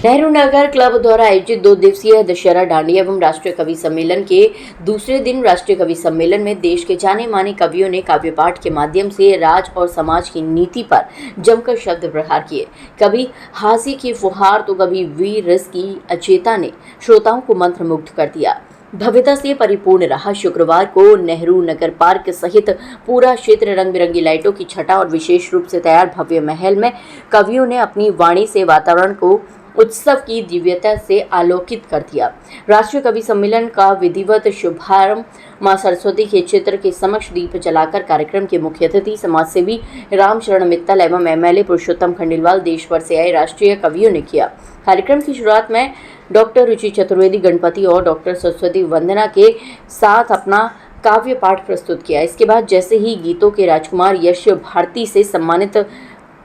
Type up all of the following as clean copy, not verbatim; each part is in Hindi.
नेहरू नगर क्लब द्वारा आयोजित 2 दिवसीय दशहरा डांडिया एवं राष्ट्रीय कवि सम्मेलन के दूसरे दिन राष्ट्रीय कवि सम्मेलन में देश के जाने माने कवियों ने काव्य पाठ के माध्यम से राज और समाज की नीति पर जमकर शब्द प्रहार किए। कभी हास्य की फुहार तो कभी वीर रस की अचेता ने श्रोताओं को मंत्रमुग्ध कर दिया। भव्यता से परिपूर्ण रहा। शुक्रवार को नेहरू नगर पार्क सहित पूरा क्षेत्र रंग बिरंगी लाइटों की छटा और विशेष रूप से तैयार भव्य महल में कवियों ने अपनी वाणी से वातावरण को उत्सव की दिव्यता से आलोकित कर दिया। राष्ट्रीय कवि सम्मेलन का विधिवत शुभारंभ मां सरस्वती के चित्र के समक्ष दीप जलाकर कार्यक्रम के मुख्य अतिथि समाजसेवी रामशरण मित्तल एवं एमएलए पुरुषोत्तम खंडेलवाल देश भर से आए राष्ट्रीय कवियों ने किया। कार्यक्रम की शुरुआत में डॉक्टर रुचि चतुर्वेदी गणपति और डॉक्टर सरस्वती वंदना के साथ अपना काव्य पाठ प्रस्तुत किया। इसके बाद जैसे ही गीतों के राजकुमार यश भारती से सम्मानित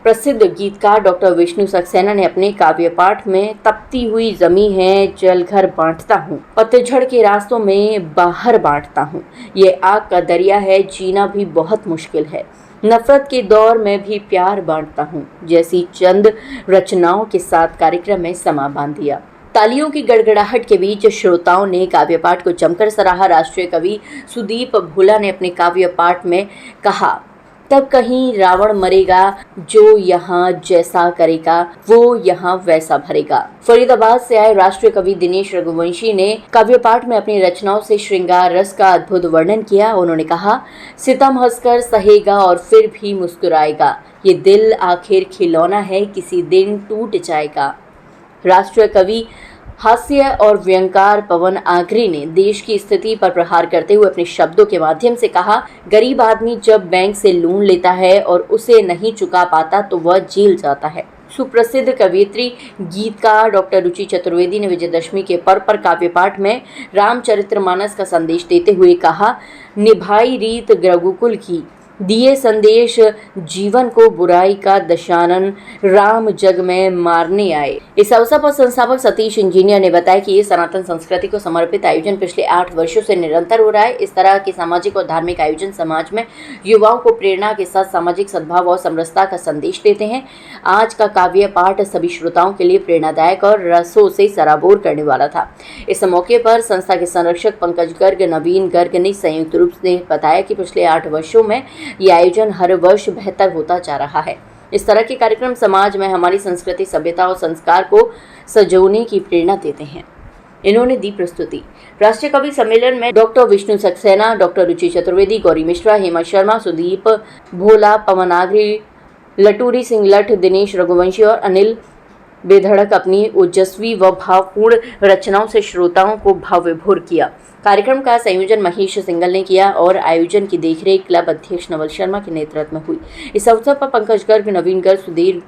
प्रसिद्ध गीतकार डॉक्टर विष्णु सक्सेना ने अपने काव्य पाठ में तपती हुई जमी है जल घर बांटता हूँ, पतझड़ के रास्तों में बाहर बांटता हूँ, ये आग का दरिया है जीना भी बहुत मुश्किल है, नफरत के दौर में भी प्यार बांटता हूँ जैसी चंद रचनाओं के साथ कार्यक्रम में समा बांध दिया। तालियों की गड़गड़ाहट के बीच श्रोताओं ने काव्य पाठ को जमकर सराहा। राष्ट्रीय कवि सुदीप भोला ने अपने काव्य पाठ में कहा, तब कहीं रावण मरेगा जो यहाँ जैसा करेगा वो यहाँ वैसा भरेगा। फरीदाबाद से आए राष्ट्रीय कवि दिनेश रघुवंशी ने काव्य पाठ में अपनी रचनाओं से श्रृंगार रस का अद्भुत वर्णन किया। उन्होंने कहा, सितम हंसकर सहेगा और फिर भी मुस्कुराएगा, ये दिल आखिर खिलौना है किसी दिन टूट जाएगा। राष्ट्रीय कवि हास्य और व्यंग्यकार पवन आगरे ने देश की स्थिति पर प्रहार करते हुए अपने शब्दों के माध्यम से कहा, गरीब आदमी जब बैंक से लोन लेता है और उसे नहीं चुका पाता तो वह जेल जाता है। सुप्रसिद्ध कवयित्री गीतकार डॉक्टर रुचि चतुर्वेदी ने विजयदशमी के पर्व पर काव्य पाठ में रामचरितमानस का संदेश देते हुए कहा, निभाई रीत रघुकुल की, दिए संदेश जीवन को बुराई का दशानन राम जग में मारने आए। इस अवसर पर संस्थापक सतीश इंजीनियर ने बताया कि ये सनातन संस्कृति को समर्पित आयोजन पिछले 8 वर्षों से निरंतर हो रहा है। इस तरह के सामाजिक और धार्मिक आयोजन समाज में युवाओं को प्रेरणा के साथ सामाजिक सद्भाव और समरसता का संदेश देते हैं। आज का काव्य पाठ सभी श्रोताओं के लिए प्रेरणादायक और रसों से सराबोर करने वाला था। इस मौके पर संस्था के संरक्षक पंकज गर्ग नवीन गर्ग ने संयुक्त रूप से बताया कि पिछले 8 वर्षों में ये आयोजन हर वर्ष बेहतर होता जा रहा है। इस तरह के कार्यक्रम समाज में हमारी संस्कृति, सभ्यता और संस्कार को सजोने की प्रेरणा देते हैं। इन्होंने दी प्रस्तुति। राष्ट्रीय कवि सम्मेलन में डॉक्टर विष्णु सक्सेना, डॉक्टर रुचि चतुर्वेदी, गौरी मिश्रा, हेमा शर्मा, सुदीप भोला, पवन आगरे, लटूरी सिंह लठ, दिनेश रघुवंशी और अनिल बेधड़क अपनी ओजस्वी व भावपूर्ण रचनाओं से श्रोताओं को भावविभोर किया। कार्यक्रम का संयोजन महेश सिंगल ने किया और आयोजन की देखरेख क्लब अध्यक्ष नवल शर्मा के नेतृत्व में हुई। इस अवसर पर पंकज गर्ग, नवीन गर्ग, सुधीर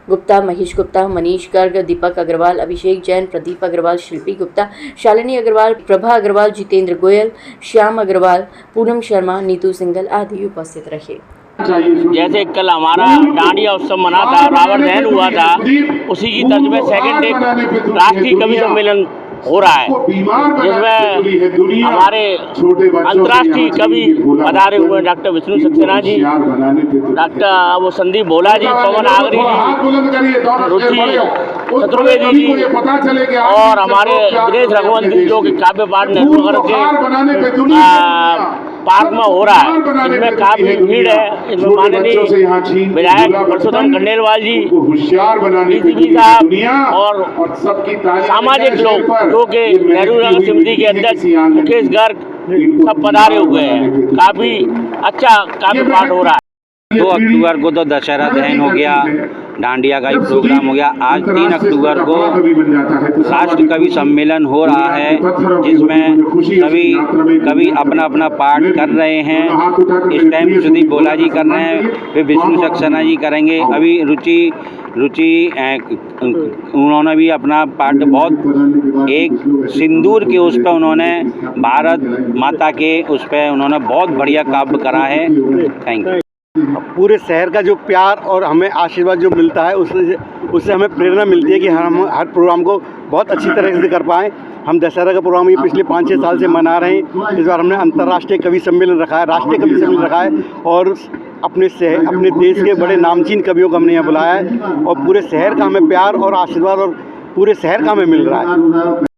गुप्ता, महेश गुप्ता, मनीष गर्ग, दीपक अग्रवाल, अभिषेक जैन, प्रदीप अग्रवाल, शिल्पी गुप्ता, शालिनी अग्रवाल, प्रभा अग्रवाल, जितेंद्र गोयल, श्याम अग्रवाल, पूनम शर्मा, नीतू सिंगल आदि उपस्थित रहे। जैसे कल हमारा डांडिया उत्सव मना था, रावण दहन हुआ था, उसी की तर्ज में सेकंड डे राष्ट्रीय कवि सम्मेलन हो रहा है, जिसमें हमारे अंतर्राष्ट्रीय कवि पधारे हुए डॉक्टर विष्णु सक्सेना जी, डॉक्टर संदीप भोला जी, पवन आगरे जी, रुचि चतुर्वेदी जी और हमारे दिनेश रघुवंशी जो कि काव्य पाठ नेहरू नगर के पार्क में हो रहा है। इसमें काफी भीड़ है। इसमें माननीय विधायक पुरुषोत्तम खंडेलवाल जी, डीसीपी साहब और सामाजिक लोग जो कि नेहरू नगर समिति के अध्यक्ष मुकेश गर्ग सब पधारे हुए हैं। काफी अच्छा काव्य पाठ हो रहा है। 2 अक्टूबर को तो दशहरा दहन हो गया, डांडिया का ही प्रोग्राम हो गया। आज 3 अक्टूबर को राष्ट्रीय कवि सम्मेलन हो रहा है, जिसमें सभी कवि अपना अपना पाठ कर रहे हैं। इस टाइम सुदीप भोला जी कर रहे हैं, फिर विष्णु सक्सेना जी करेंगे। अभी रुचि उन्होंने भी अपना पाठ बहुत एक सिंदूर के उस पर उन्होंने भारत माता के उस पर उन्होंने बहुत बढ़िया काव्य करा है। Thank you. पूरे शहर का जो प्यार और हमें आशीर्वाद जो मिलता है उससे हमें प्रेरणा मिलती है कि हम हर प्रोग्राम को बहुत अच्छी तरह से कर पाएँ। हम दशहरा का प्रोग्राम ये पिछले 5-6 साल से मना रहे हैं। इस बार हमने अंतर्राष्ट्रीय कवि सम्मेलन रखा है, राष्ट्रीय कवि सम्मेलन रखा है और अपने देश के बड़े नामचीन कवियों को हमने यहाँ बुलाया है और पूरे शहर का हमें प्यार और आशीर्वाद और पूरे शहर का हमें मिल रहा है।